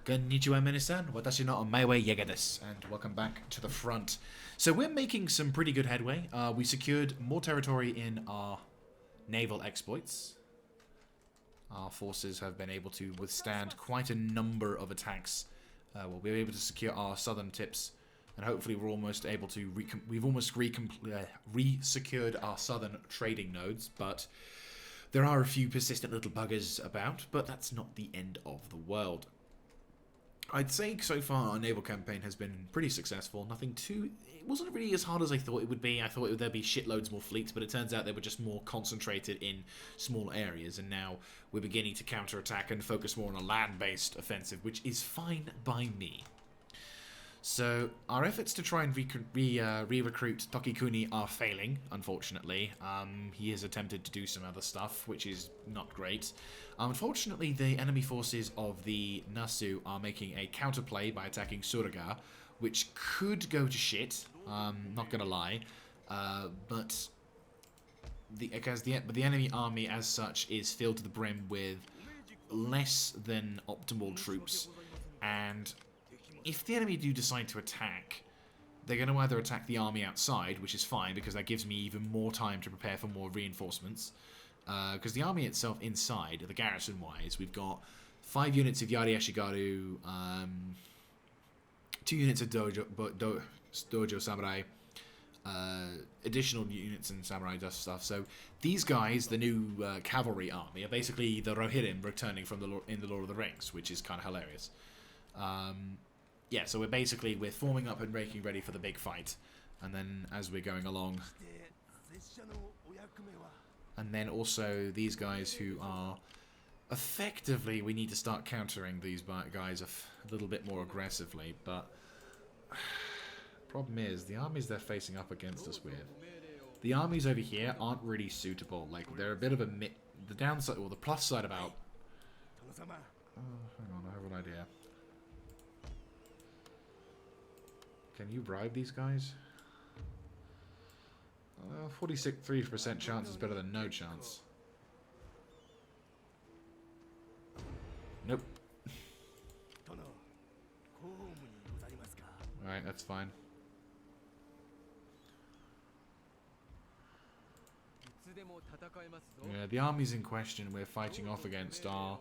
Konnichiwa, Minasan. Watashi no Omae Jaeger desu. And welcome back to the front. So we're making some pretty good headway. We secured more territory in our naval exploits. Our forces have been able to withstand quite a number of attacks. We'll be able to secure our southern tips. And hopefully we're almost able to... We've almost re-secured our southern trading nodes. But there are a few persistent little buggers about. But that's not the end of the world. I'd say so far our naval campaign has been pretty successful. Nothing too... It wasn't really as hard as I thought it would be. I thought there'd be shitloads more fleets, but it turns out they were just more concentrated in small areas, and now we're beginning to counterattack and focus more on a land-based offensive, which is fine by me. So, our efforts to try and re-recruit Tokikuni are failing, unfortunately. He has attempted to do some other stuff, which is not great. Unfortunately, the enemy forces of the Nasu are making a counterplay by attacking Suraga, which could go to shit, not gonna lie. But the enemy army, as such, is filled to the brim with less than optimal troops, and if the enemy do decide to attack, they're going to either attack the army outside, which is fine, because that gives me even more time to prepare for more reinforcements. Because the army itself inside, the garrison-wise, we've got 5 units of Yari Ashigaru, 2 units of Dojo Samurai, additional units and Samurai Dust stuff. So these guys, the new cavalry army, are basically the Rohirrim returning from in the Lord of the Rings, which is kind of hilarious. Yeah, so we're forming up and making ready for the big fight, and then as we're going along, and then also these guys who are effectively, we need to start countering these guys a little bit more aggressively, but problem is the armies they're facing up against us with, the armies over here aren't really suitable. Like, they're a bit of a the downside, or the plus side about, hang on, I have an idea. Can you bribe these guys? 46.3% chance is better than no chance. Nope. Alright, that's fine. Yeah, the armies in question we're fighting off against are...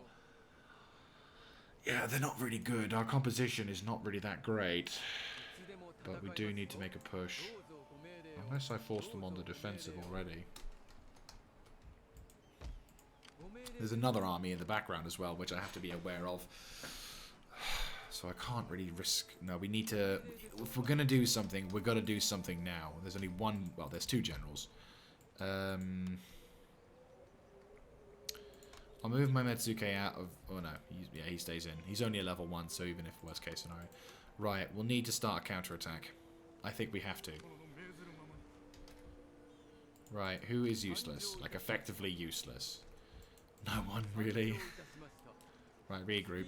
Yeah, they're not really good. Our composition is not really that great. But we do need to make a push. Unless I force them on the defensive already. There's another army in the background as well, which I have to be aware of. So I can't really risk... No, we need to... If we're going to do something, we've got to do something now. There's only one... Well, there's 2 generals. I'll move my Metsuke out of... Oh, no. He stays in. He's only a level 1, so even if worst case scenario... Right, we'll need to start a counterattack. I think we have to. Right, who is useless? Like, effectively useless. No one, really. Right, regroup.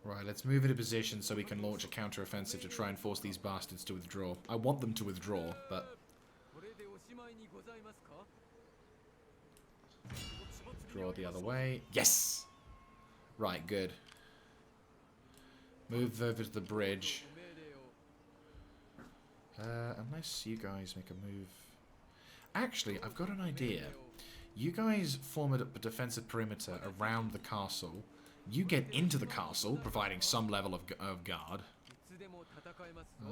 Right, let's move into position so we can launch a counteroffensive to try and force these bastards to withdraw. I want them to withdraw, but... Draw the other way. Yes! Right, good. Move over to the bridge. Unless you guys make a move... Actually, I've got an idea. You guys form a defensive perimeter around the castle. You get into the castle, providing some level of guard.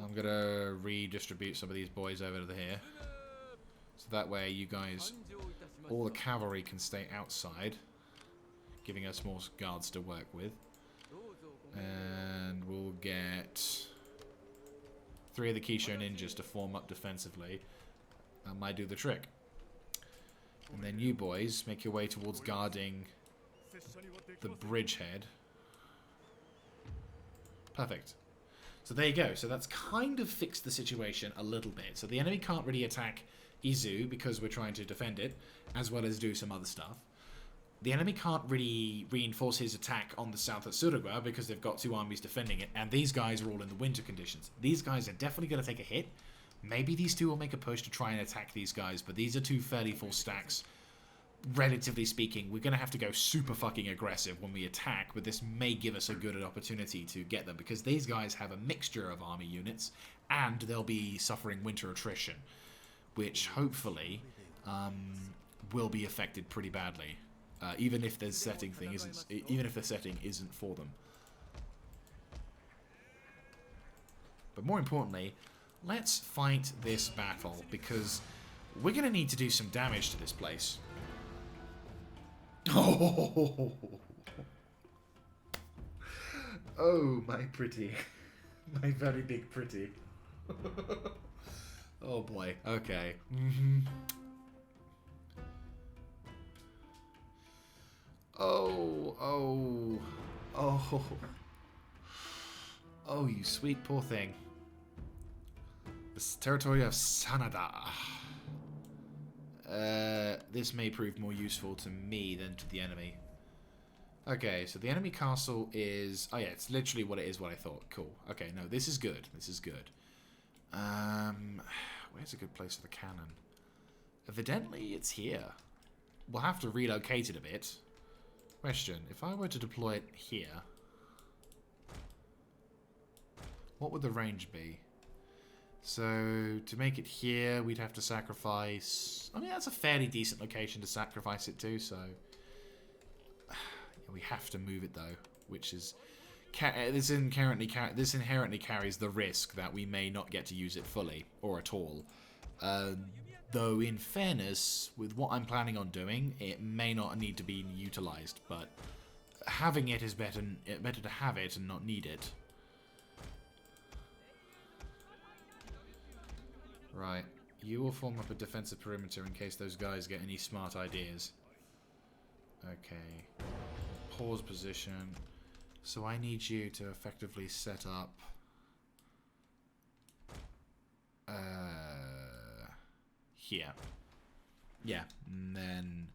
I'm going to redistribute some of these boys over to here. So that way you guys... All the cavalry can stay outside, giving us more guards to work with. And we'll get 3 of the Kisho ninjas to form up defensively. That might do the trick. And then you boys make your way towards guarding the bridgehead. Perfect. So there you go. So that's kind of fixed the situation a little bit. So the enemy can't really attack Izu because we're trying to defend it, as well as do some other stuff. The enemy can't really reinforce his attack on the south at Suragwa because they've got 2 armies defending it, and these guys are all in the winter conditions. These guys are definitely going to take a hit. Maybe these 2 will make a push to try and attack these guys, but these are 2 fairly full stacks. relatively speaking, we're going to have to go super fucking aggressive when we attack, but this may give us a good opportunity to get them, because these guys have a mixture of army units, and they'll be suffering winter attrition, which hopefully will be affected pretty badly, even if the setting isn't for them. But more importantly, let's fight this battle, because we're going to need to do some damage to this place. Oh, oh, my pretty. My very big pretty. Oh boy, okay. Oh. Oh, you sweet poor thing. This territory of Sanada. This may prove more useful to me than to the enemy. Okay, so the enemy castle is... Oh yeah, it's literally what I thought. Cool. Okay, no, this is good. This is good. Where's a good place for the cannon? Evidently, it's here. We'll have to relocate it a bit. Question, if I were to deploy it here, what would the range be? So, to make it here, we'd have to sacrifice... I mean, that's a fairly decent location to sacrifice it to, so... Yeah, we have to move it, though, which is... This inherently carries the risk that we may not get to use it fully, or at all. Though, in fairness, with what I'm planning on doing, it may not need to be utilized, but having it is better to have it and not need it. Right, you will form up a defensive perimeter in case those guys get any smart ideas. Okay, pause position. So I need you to effectively set up here. Yeah, and then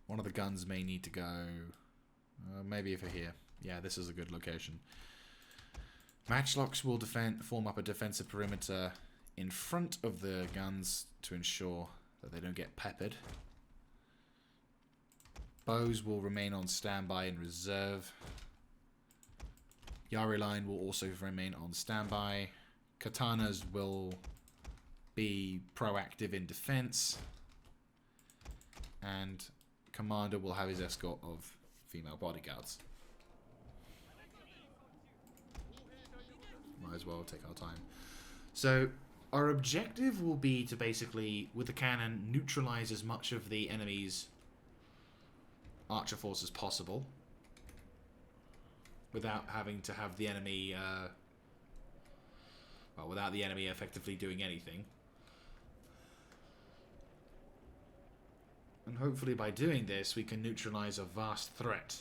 one of the guns may need to go maybe for here. Yeah, this is a good location. Matchlocks will form up a defensive perimeter in front of the guns to ensure that they don't get peppered. Bows will remain on standby in reserve. Yari line will also remain on standby. Katanas will be proactive in defense. And Commander will have his escort of female bodyguards. Might as well take our time. So, our objective will be to basically, with the cannon, neutralize as much of the enemy's archer force as possible, without having to have the enemy, without the enemy effectively doing anything. And hopefully by doing this, we can neutralize a vast threat.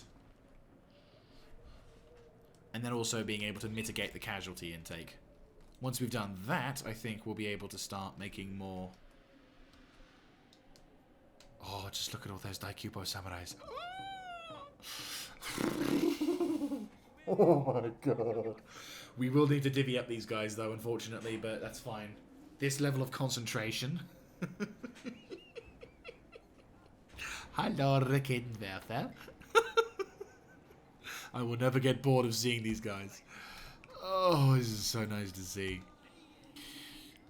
And then also being able to mitigate the casualty intake. Once we've done that, I think we'll be able to start making more... Oh, just look at all those Daikubo samurais. Oh my god. We will need to divvy up these guys though, unfortunately, but that's fine. This level of concentration. Hello, Rickenwerfer. I will never get bored of seeing these guys. Oh, this is so nice to see.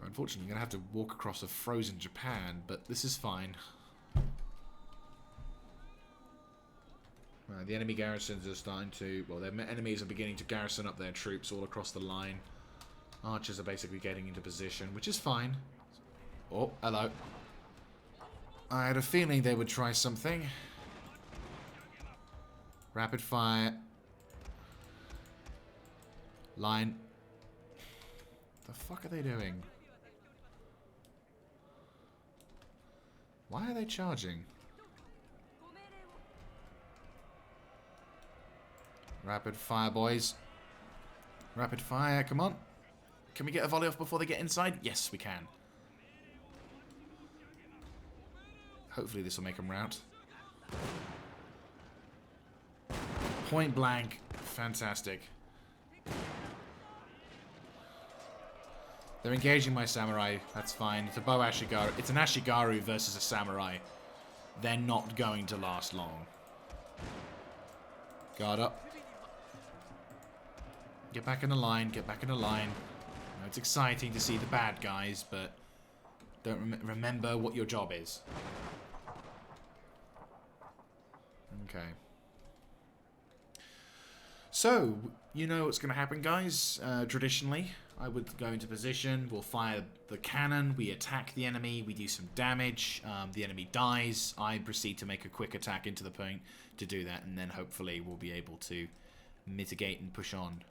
Unfortunately, I'm going to have to walk across a frozen Japan, but this is fine. The enemy garrisons are starting to... Well, their enemies are beginning to garrison up their troops all across the line. Archers are basically getting into position, which is fine. Oh, hello. I had a feeling they would try something. Rapid fire. Line. The fuck are they doing? Why are they charging? Rapid fire, boys. Rapid fire, come on. Can we get a volley off before they get inside? Yes, we can. Hopefully this will make them rout. Point blank. Fantastic. They're engaging my samurai. That's fine. It's a bow ashigaru. It's an ashigaru versus a samurai. they're not going to last long. Guard up. Get back in the line. Get back in the line. You know, it's exciting to see the bad guys, but don't remember what your job is. Okay. So, you know what's going to happen, guys. Traditionally, I would go into position. We'll fire the cannon. We attack the enemy. We do some damage. The enemy dies. I proceed to make a quick attack into the point to do that, and then hopefully we'll be able to mitigate and push on.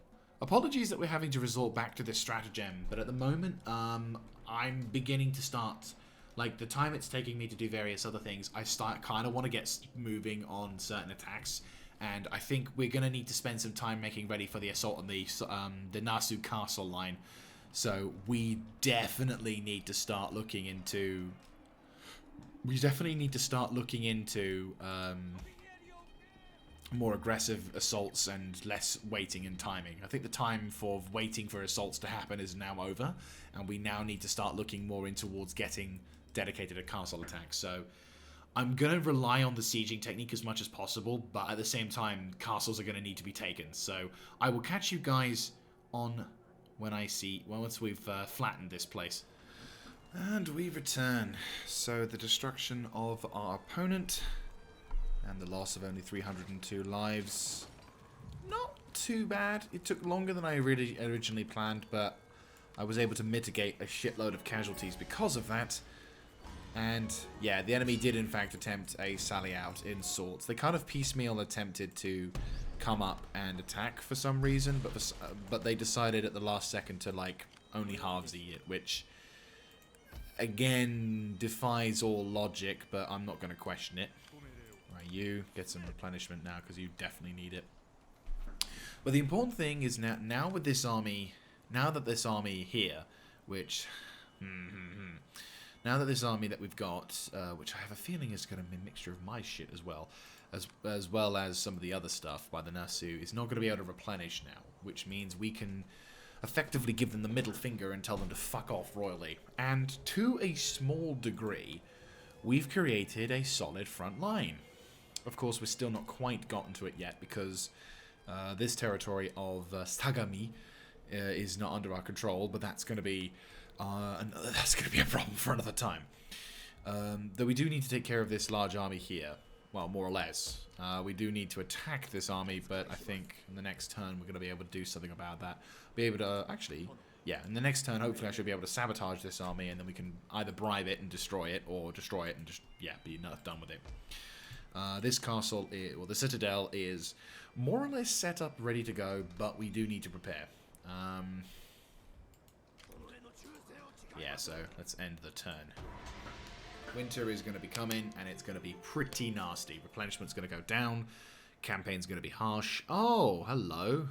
Apologies that we're having to resort back to this stratagem, but at the moment, I'm beginning to start, like, the time it's taking me to do various other things, I kind of want to get moving on certain attacks, and I think we're going to need to spend some time making ready for the assault on the Nasu castle line. So we definitely need to start looking into... more aggressive assaults and less waiting and timing. I think the time for waiting for assaults to happen is now over, and we now need to start looking more in towards getting dedicated to castle attacks. So I'm going to rely on the sieging technique as much as possible, but at the same time, castles are going to need to be taken. So I will catch you guys on when I see, well, once we've flattened this place. And we return. So the destruction of our opponent and the loss of only 302 lives. Not too bad. It took longer than I really originally planned, but I was able to mitigate a shitload of casualties because of that. And yeah, the enemy did in fact attempt a sally out in sorts. They kind of piecemeal attempted to come up and attack for some reason, but they decided at the last second to like only halvesy it, which again defies all logic, but I'm not going to question it. Right, you get some replenishment now because you definitely need it. But the important thing is now with this army, now that this army here, which now that this army that we've got, which I have a feeling is going to be a mixture of my shit as well as some of the other stuff by the Nasu, is not going to be able to replenish now, which means we can effectively give them the middle finger and tell them to fuck off royally. And to a small degree, we've created a solid front line. Of course, we're still not quite gotten to it yet because this territory of Sagami is not under our control, but that's going to be a problem for another time. Though we do need to take care of this large army here. Well, more or less. We do need to attack this army, but I think in the next turn we're going to be able to do something about that. Be able to, actually, yeah, in the next turn hopefully I should be able to sabotage this army, and then we can either bribe it and destroy it, or destroy it and just, yeah, be done with it. This castle, well, the citadel is more or less set up, ready to go, but we do need to prepare. Yeah, so let's end the turn. Winter is going to be coming, and it's going to be pretty nasty. Replenishment's going to go down. Campaign's going to be harsh. Oh, hello.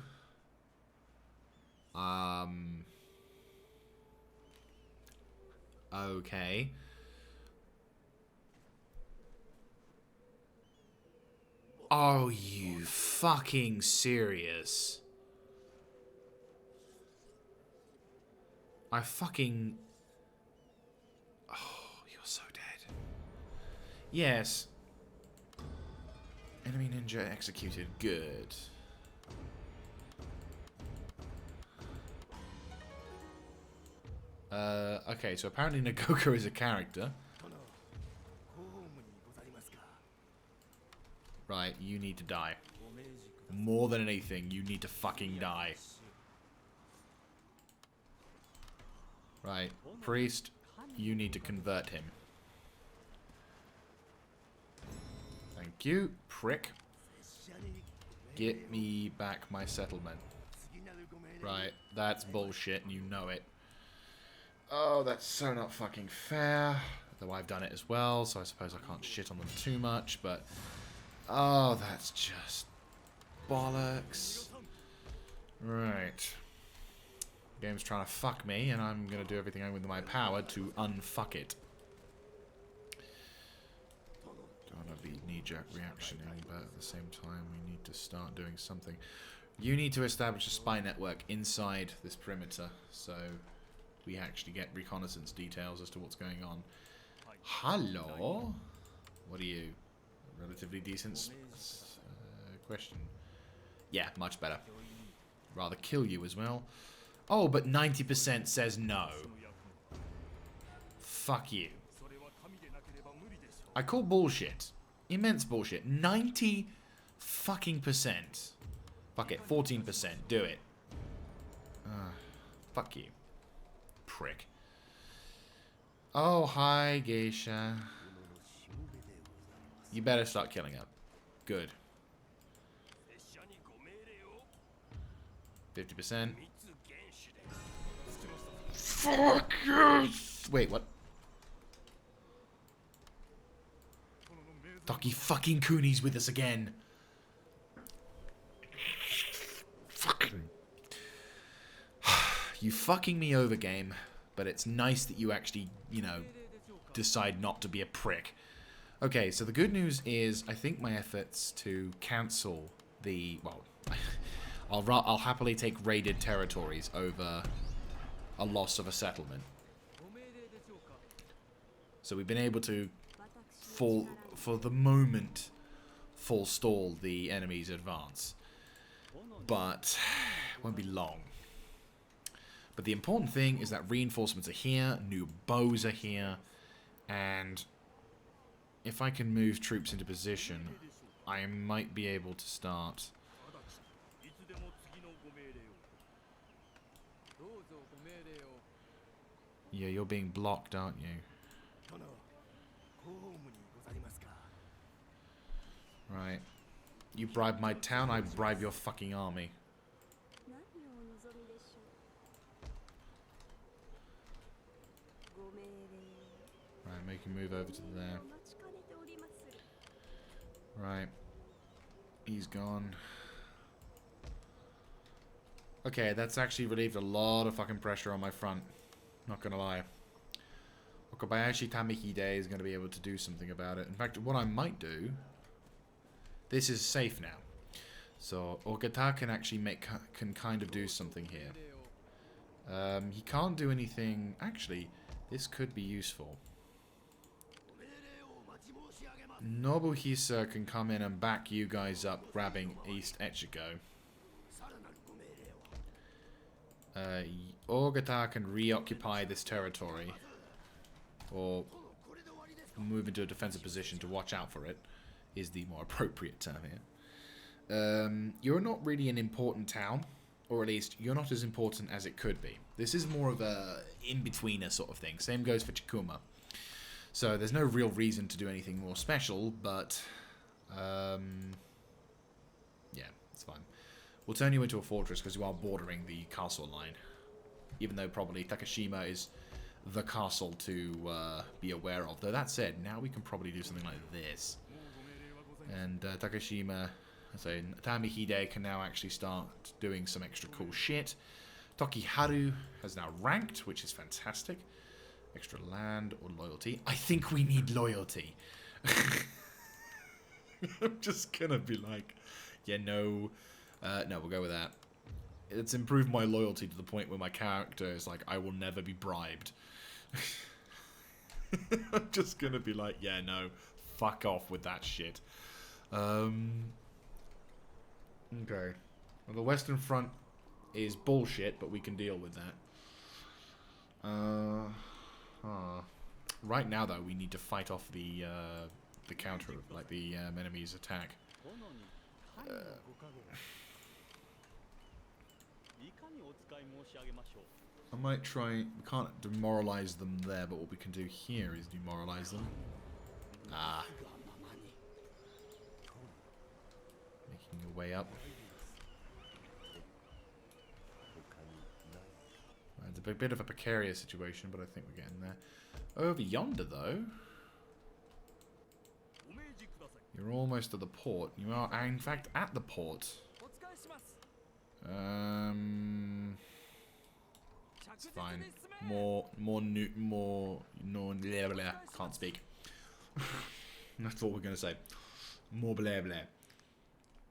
Okay. Oh, you fucking serious? I fucking... Oh, you're so dead. Yes. Enemy ninja executed. Good. Okay, so apparently Nagoku is a character. Right, you need to die. More than anything, you need to fucking die. Right, priest, you need to convert him. Thank you, prick. Get me back my settlement. Right, that's bullshit and you know it. Oh, that's so not fucking fair. Though I've done it as well, so I suppose I can't shit on them too much, but... Oh, that's just... bollocks. Right. Game's trying to fuck me, and I'm going to do everything within my power to unfuck it. Don't want to be knee-jerk reactioning, but at the same time, we need to start doing something. You need to establish a spy network inside this perimeter, so we actually get reconnaissance details as to what's going on. Hello? What are you? Relatively decent question. Yeah, much better. Rather kill you as well. Oh, but 90% says no. Fuck you. I call bullshit. Immense bullshit. 90 fucking percent. Fuck it, 14%. Do it. Fuck you. Prick. Oh, hi, geisha. You better start killing up. Good. 50%. Fuck yes! Wait, what? Tokikuni's with us again. Fucking. You fucking me over, game. But it's nice that you actually, you know, decide not to be a prick. Okay, so the good news is, I think my efforts to cancel the, well, I'll happily take raided territories over a loss of a settlement. So we've been able to, for the moment, forestall the enemy's advance. But it won't be long. But the important thing is that reinforcements are here, new bows are here, and if I can move troops into position, I might be able to start. Yeah, you're being blocked, aren't you? Right. You bribe my town, I bribe your fucking army. Right, make him move over to there. Right. He's gone. Okay, that's actually relieved a lot of fucking pressure on my front. Not gonna lie. Okabayashi Tamihide is gonna be able to do something about it. In fact, what I might do... This is safe now. So, Ogata can actually can kind of do something here. He can't do anything... Actually, this could be useful. Nobuhisa can come in and back you guys up, grabbing East Echigo. Ogata can reoccupy this territory, or move into a defensive position to watch out for it, is the more appropriate term here. You're not really an important town, or at least you're not as important as it could be. This is more of a in-betweener sort of thing. Same goes for Chikuma. So there's no real reason to do anything more special, but yeah, it's fine. We'll turn you into a fortress because you are bordering the castle line. Even though probably Takashima is the castle to be aware of. Though that said, now we can probably do something like this. And Takashima, so Tamihide can now actually start doing some extra cool shit. Tokiharu has now ranked, which is fantastic. Extra land or loyalty. I think we need loyalty. I'm just gonna be like, yeah, no. No, we'll go with that. It's improved my loyalty to the point where my character is like, I will never be bribed. I'm just gonna be like, yeah, no, fuck off with that shit. Okay. Well, the Western Front is bullshit, but we can deal with that. Right now, though, we need to fight off the counter, like the enemy's attack. I might try... We can't demoralize them there, but what we can do here is demoralize them. Ah. Making your way up. It's a bit of a precarious situation, but I think we're getting there. Over yonder, though... You're almost at the port. You are, in fact, at the port. It's fine. Can't speak. That's what we're gonna say. More blah blah.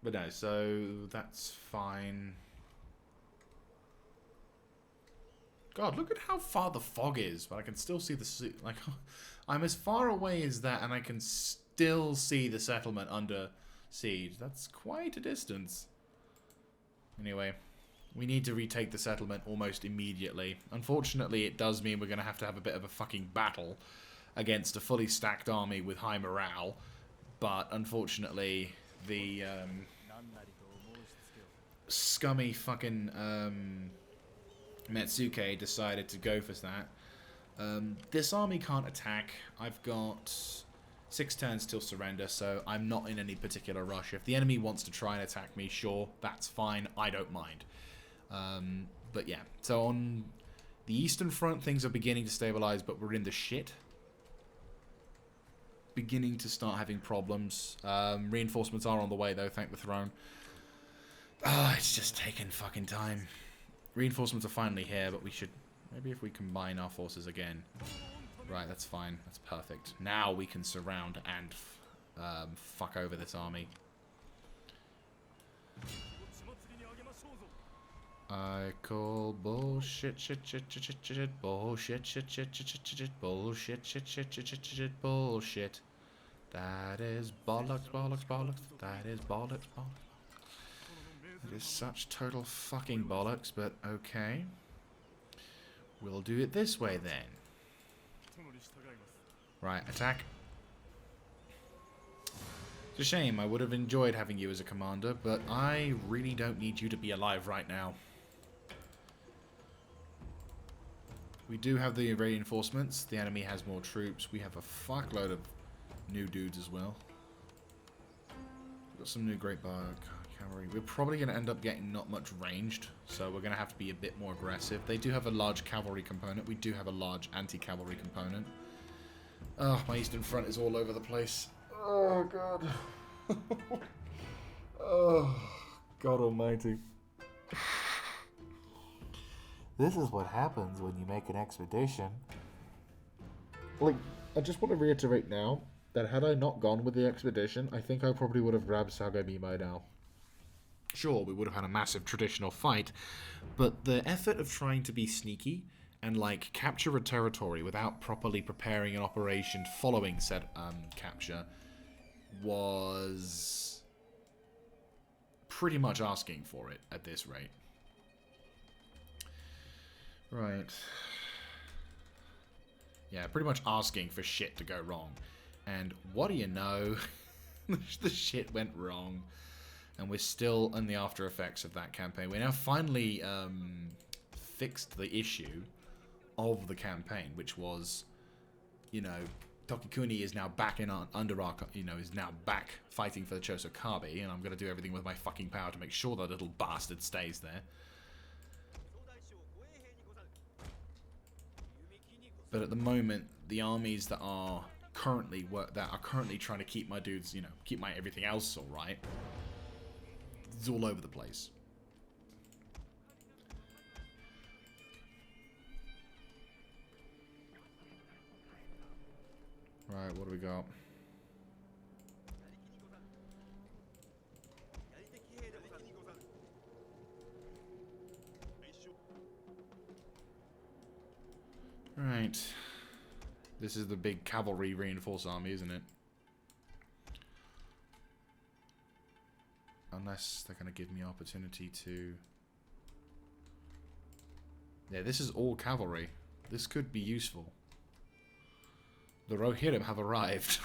But no, so that's fine. God, look at how far the fog is, but I can still see the... Like, I'm as far away as that, and I can still see the settlement under siege. That's quite a distance. Anyway, we need to retake the settlement almost immediately. Unfortunately, it does mean we're going to have a bit of a fucking battle against a fully stacked army with high morale. But unfortunately, the scummy fucking Metsuke decided to go for that. This army can't attack. I've got 6 turns till surrender, so I'm not in any particular rush. If the enemy wants to try and attack me, sure, that's fine. I don't mind. But yeah, so on the Eastern Front, things are beginning to stabilize, but we're in the shit. Beginning to start having problems. Reinforcements are on the way, though, thank the throne. Oh, it's just taking fucking time. Reinforcements are finally here, but we should... Maybe if we combine our forces again. Right, that's fine. That's perfect. Now we can surround and fuck over this army. I call bullshit, shit, shit, shit, shit, shit, bullshit, shit, shit, shit, shit, shit, bullshit, shit, shit, shit, shit, shit, bullshit. That is bollocks, bollocks, bollocks. That is bollocks, bollocks. It is such total fucking bollocks, but okay. We'll do it this way then. Right, attack. It's a shame, I would have enjoyed having you as a commander, but I really don't need you to be alive right now. We do have the reinforcements. The enemy has more troops. We have a fuckload of new dudes as well. We've got some new great cavalry. We're probably going to end up getting not much ranged, so we're going to have to be a bit more aggressive. They do have a large cavalry component. We do have a large anti-cavalry component. Oh, my Eastern Front is all over the place. Oh, God. Oh, God almighty. This is what happens when you make an expedition. Like, I just want to reiterate now that had I not gone with the expedition, I think I probably would have grabbed Sagami by now. Sure, we would have had a massive traditional fight, but the effort of trying to be sneaky and, like, capture a territory without properly preparing an operation following said capture was pretty much asking for it at this rate. Right. Yeah, pretty much asking for shit to go wrong. And what do you know? The shit went wrong. And we're still in the after effects of that campaign. We now finally fixed the issue of the campaign, which was, you know, Tokikuni is now back in under our, you know, is now back fighting for the Chosokabe, and I'm going to do everything with my fucking power to make sure that little bastard stays there. But at the moment, the armies that are currently trying to keep my dudes, you know, keep my everything else all right, it's all over the place. Right, what do we got? Right. This is the big cavalry reinforced army, isn't it? Unless they're going to give me opportunity to... Yeah, this is all cavalry. This could be useful. The Rohirrim have arrived.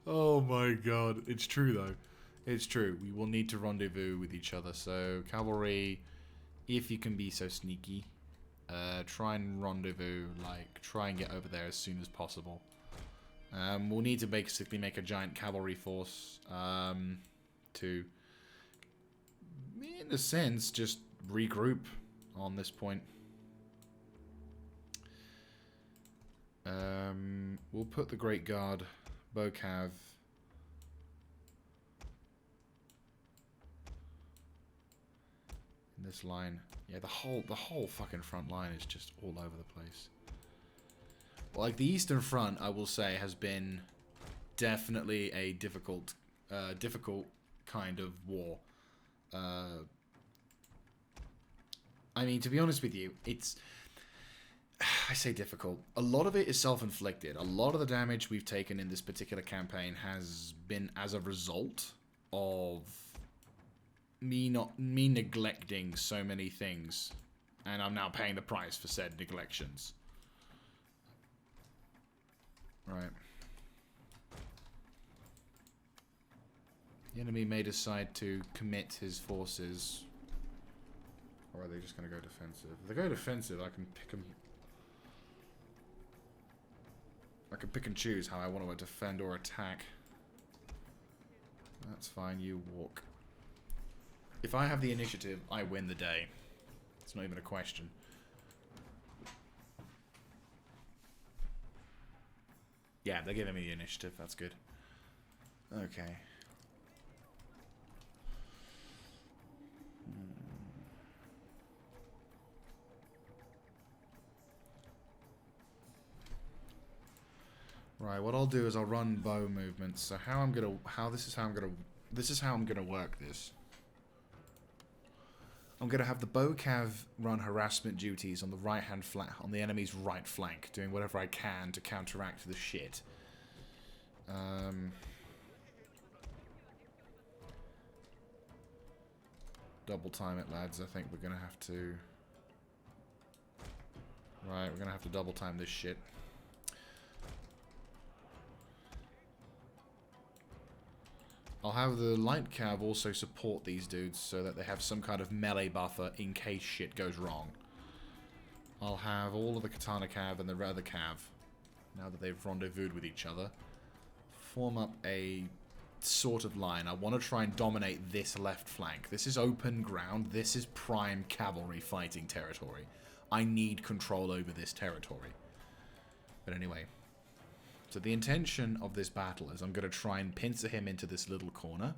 Oh my god. It's true, though. It's true. We will need to rendezvous with each other. So, cavalry, if you can be so sneaky, try and rendezvous, like, try and get over there as soon as possible. We'll need to basically make a giant cavalry force to, in a sense, just regroup on this point. We'll put the Great Guard, Bocav, in this line. Yeah, the whole fucking front line is just all over the place. Like, the Eastern Front, I will say, has been definitely a difficult kind of war. I mean, to be honest with you, it's... I say difficult. A lot of it is self-inflicted. A lot of the damage we've taken in this particular campaign has been as a result of me neglecting so many things, and I'm now paying the price for said neglections. Right. The enemy may decide to commit his forces, or are they just going to go defensive? If they go defensive, I can pick them. I can pick and choose how I want to defend or attack. That's fine, you walk. If I have the initiative, I win the day. It's not even a question. Yeah, they're giving me the initiative. That's good. Okay. Right, what I'll do is I'll run bow movements. So this is how I'm gonna work this. I'm gonna have the bow cav run harassment duties on the right-hand flank, on the enemy's right flank, doing whatever I can to counteract the shit. Double time it, lads. I think we're gonna have to. Right, we're gonna have to double time this shit. I'll have the light cav also support these dudes so that they have some kind of melee buffer in case shit goes wrong. I'll have all of the katana cav and the other cav, now that they've rendezvoused with each other, form up a sort of line. I want to try and dominate this left flank. This is open ground. This is prime cavalry fighting territory. I need control over this territory. But anyway. So the intention of this battle is I'm going to try and pincer him into this little corner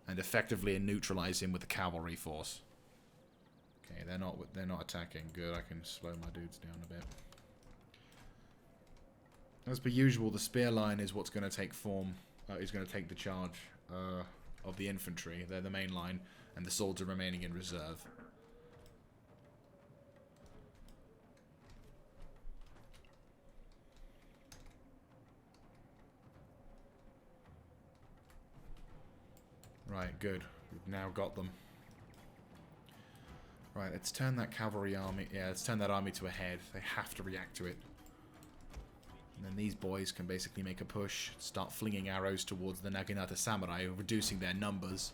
and effectively neutralize him with the cavalry force. Okay, they're not attacking. Good, I can slow my dudes down a bit. As per usual, the spear line is what's going to take form. Is going to take the charge of the infantry. They're the main line, and the swords are remaining in reserve. Right, good. We've now got them. Right, let's turn that cavalry army... Yeah, let's turn that army to a head. They have to react to it. And then these boys can basically make a push, start flinging arrows towards the Naginata samurai, reducing their numbers.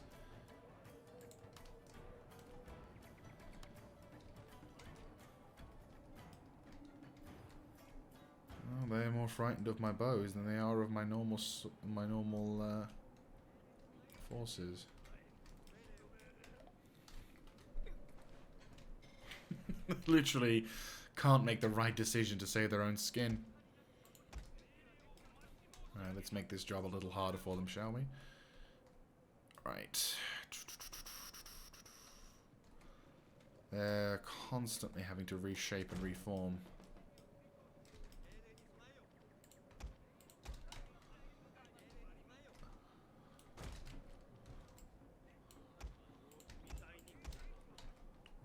Oh, they're more frightened of my bows than they are of my normal forces. Literally can't make the right decision to save their own skin. Alright, let's make this job a little harder for them, shall we? Right. They're constantly having to reshape and reform.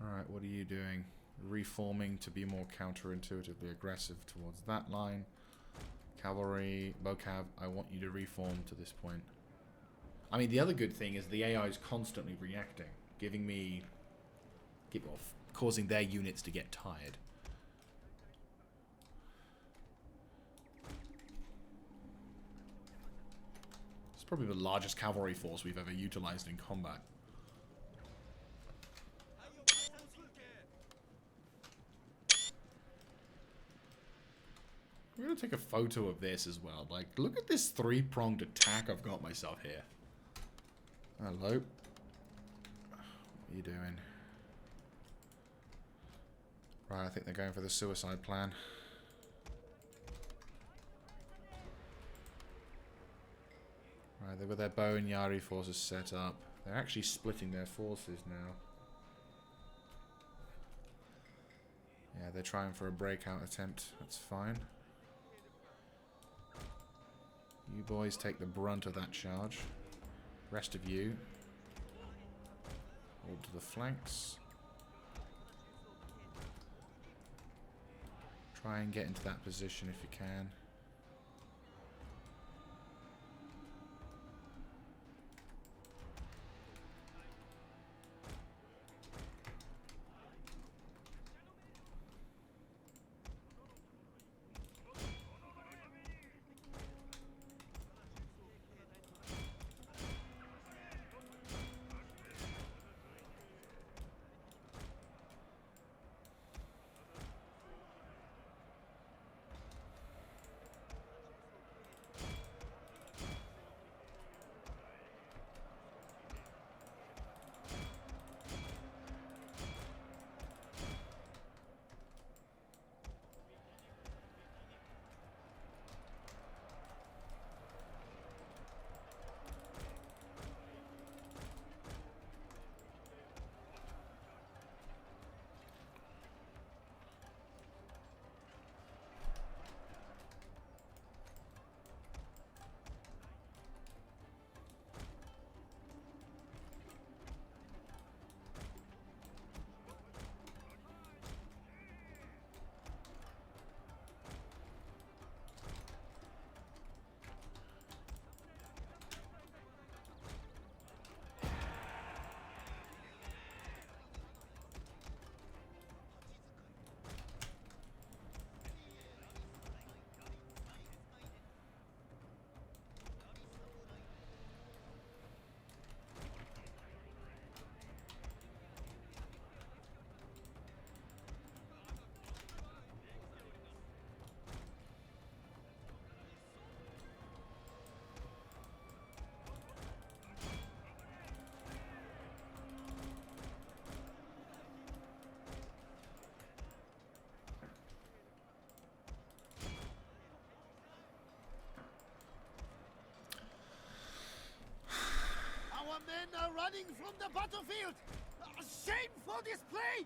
Alright, what are you doing? Reforming to be more counterintuitively aggressive towards that line. Cavalry, Bocav, I want you to reform to this point. I mean, the other good thing is the AI is constantly reacting, causing their units to get tired. It's probably the largest cavalry force we've ever utilized in combat. I'm going to take a photo of this as well. Like, look at this three-pronged attack I've got myself here. Hello. What are you doing? Right, I think they're going for the suicide plan. Right, they've got their bow and Yari forces set up. They're actually splitting their forces now. Yeah, they're trying for a breakout attempt. That's fine. You boys take the brunt of that charge. Rest of you, hold to the flanks. Try and get into that position if you can. Our men are running from the battlefield! Shameful display!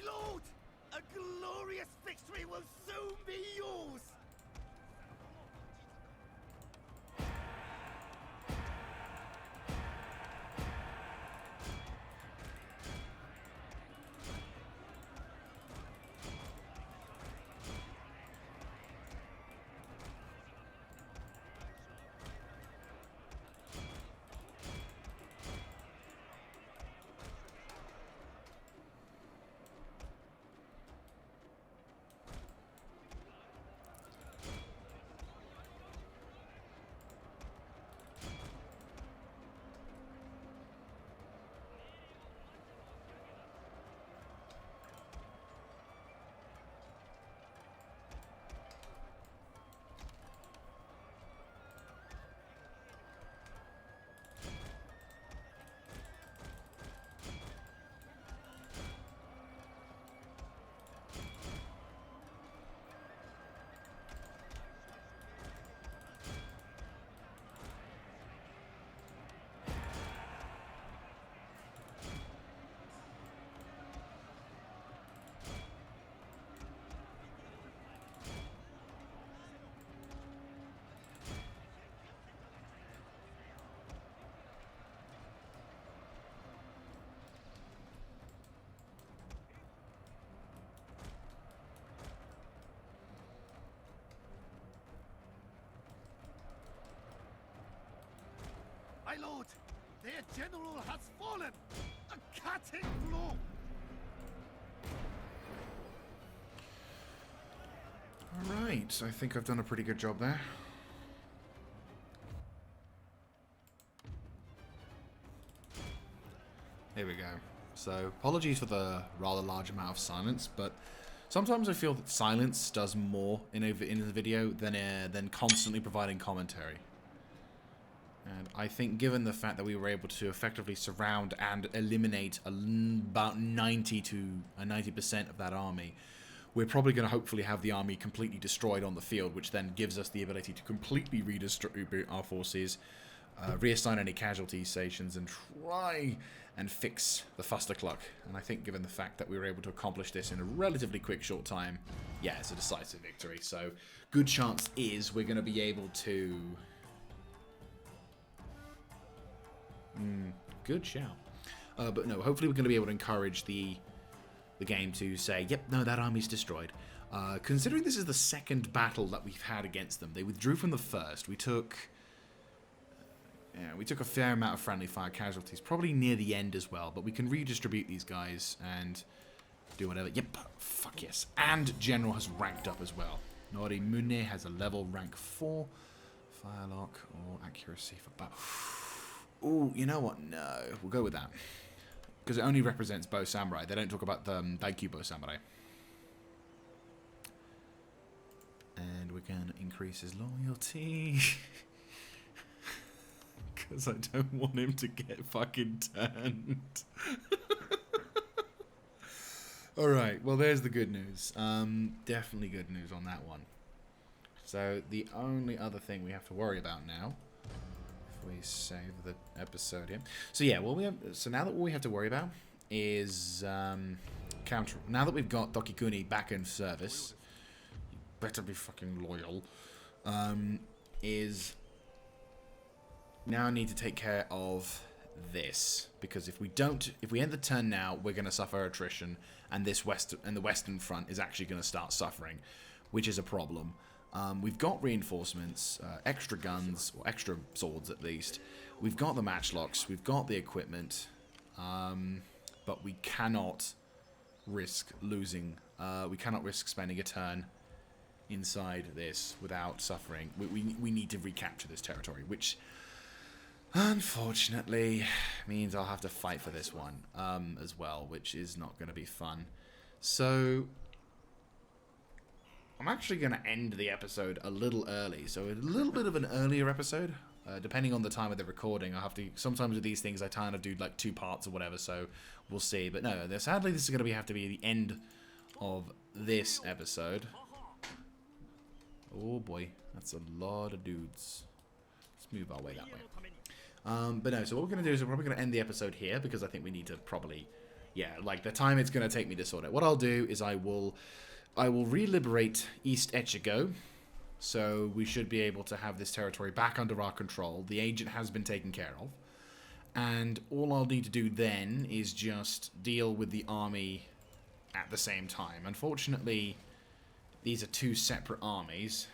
lord! A glorious victory will soon be yours! My lord, their general has fallen! A cutting blow! Alright, I think I've done a pretty good job there. There we go. So, apologies for the rather large amount of silence, but sometimes I feel that silence does more in the video than constantly providing commentary. And I think given the fact that we were able to effectively surround and eliminate about 90% of that army, we're probably going to hopefully have the army completely destroyed on the field, which then gives us the ability to completely redistribute our forces, reassign any casualty stations, and try and fix the Fustercluck. And I think given the fact that we were able to accomplish this in a relatively quick short time, yeah, it's a decisive victory. So good chance is we're going to be able to... good shout. But no, hopefully we're going to be able to encourage the game to say, yep, no, that army's destroyed. Considering this is the second battle that we've had against them, they withdrew from the first. We took a fair amount of friendly fire casualties, probably near the end as well, but we can redistribute these guys and do whatever. Yep, fuck yes. And General has ranked up as well. Nori Mune has a level rank 4. Firelock or accuracy for battle. Ooh, you know what? No, we'll go with that. Because it only represents Bow Samurai. They don't talk about the Daikyu Bow Samurai. And we're going to increase his loyalty. Because I don't want him to get fucking turned. Alright, well there's the good news. Definitely good news on that one. So the only other thing we have to worry about now... we save the episode here. So yeah, so now that what we have to worry about is counter. Now that we've got Tokikuni back in service, you better be fucking loyal. Is now I need to take care of this, because if we end the turn now, we're going to suffer attrition, and the Western Front is actually going to start suffering, which is a problem. We've got reinforcements, extra guns, or extra swords at least. We've got the matchlocks, we've got the equipment, but we cannot risk losing. We cannot risk spending a turn inside this without suffering. We need to recapture this territory, which unfortunately means I'll have to fight for this one as well, which is not going to be fun. So... I'm actually going to end the episode a little early, so a little bit of an earlier episode, depending on the time of the recording. I have to, sometimes with these things I kind of do like 2 parts or whatever, so we'll see. But no, sadly this is going to have to be the end of this episode. Oh boy, that's a lot of dudes. Let's move our way that way. But no, so what we're going to do is we're probably going to end the episode here, because I think we need to probably yeah, like the time it's going to take me to sort it. What I'll do is I will re-liberate East Echigo. So we should be able to have this territory back under our control. The agent has been taken care of. And all I'll need to do then is just deal with the army at the same time. Unfortunately, these are two separate armies.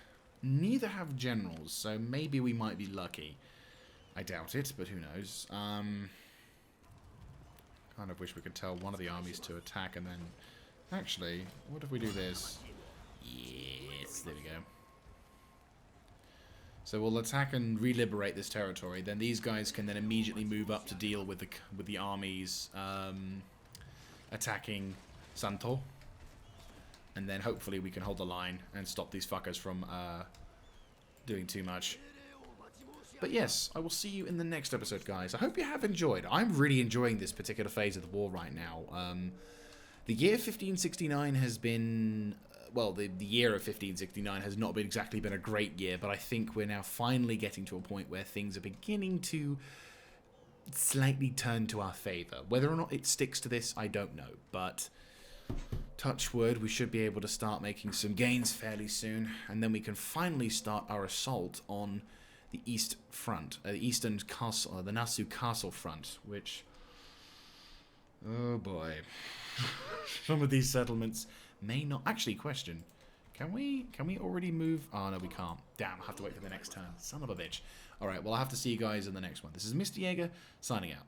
Neither have generals, so maybe we might be lucky. I doubt it, but who knows. Kind of wish we could tell one of the armies to attack and then... Actually, what if we do this? Yes, there we go. So we'll attack and re-liberate this territory. Then these guys can then immediately move up to deal with the armies attacking Santo. And then hopefully we can hold the line and stop these fuckers from doing too much. But yes, I will see you in the next episode, guys. I hope you have enjoyed. I'm really enjoying this particular phase of the war right now. The year 1569 has been... Well, the year of 1569 has not exactly been a great year, but I think we're now finally getting to a point where things are beginning to slightly turn to our favour. Whether or not it sticks to this, I don't know, but touch wood, we should be able to start making some gains fairly soon, and then we can finally start our assault on the east front, the eastern castle, the Nasu castle front, which... Oh boy. Some of these settlements... may not actually question. Can we already move? Oh no, we can't. Damn, I'll have to wait for the next turn. Son of a bitch. Alright, well I'll have to see you guys in the next one. This is Mr. Jaeger signing out.